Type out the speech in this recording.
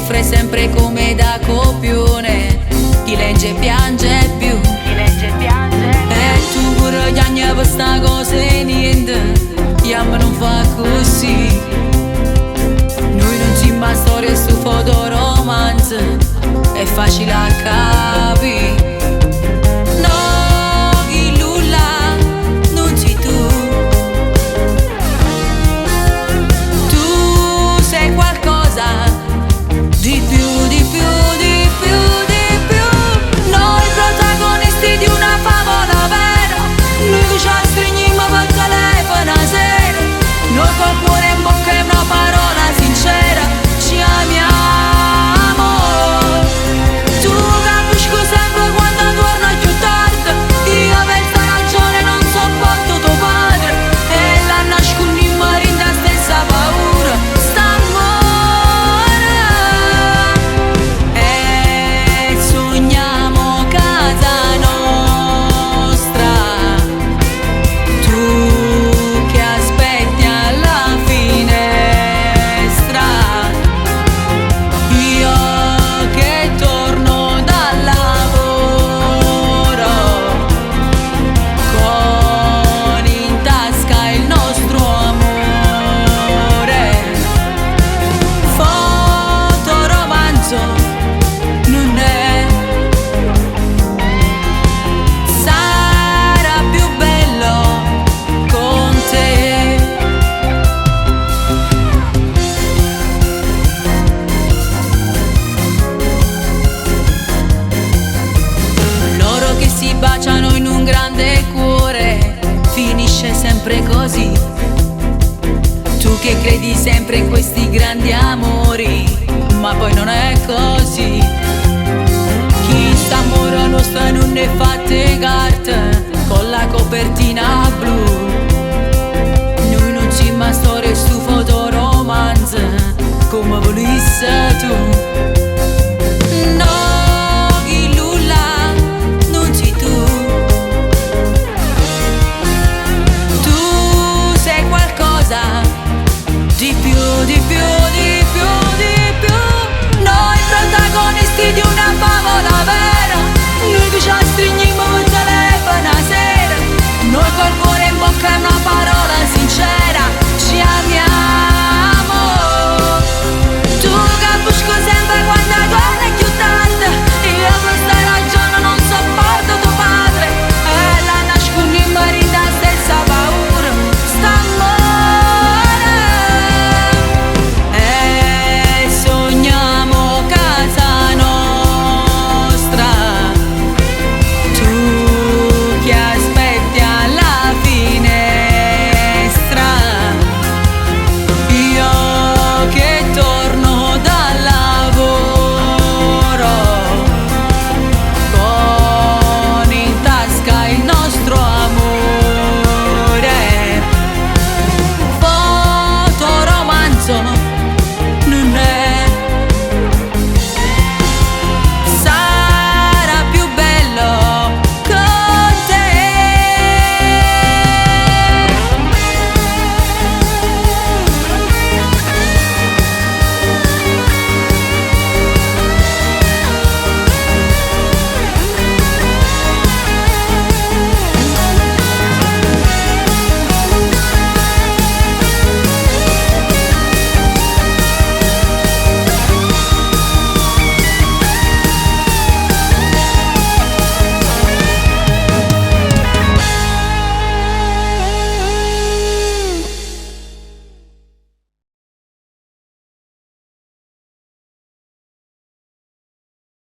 soffre sempre come da copione, chi legge piange più. E tu pure piangi per sta cosa e niente, Yam non fa così. Noi non siamo a storie su fotoromanzo, è facile a capire. No, chi nulla non sei tu. Tu sei qualcosa di più, di più, di più, di più. Noi protagonisti di una favola vera, noi che ci stringiamo per telefono a sera, noi col cuore in bocca e una parola sincera ci amiamo. Tu capisci sempre quando torno più tardi, io per sta ragione non sopporto tuo padre, e la nascondiamo in la stessa paura, st'amore. E sogniamo casa nostra, tu che aspetti alla finestra, io che torno dal lavoro con in tasca il nostro amore. Fotoromanzo non è, sarà più bello con te. Loro che si baciano in un grande cuore, finisce sempre così. Tu che credi sempre in questi grandi amori, ma poi non è così. Chi sta amore nostro non è fatte carte con la copertina blu. Noi non siamo storie su fotoromanzo come volesse tu.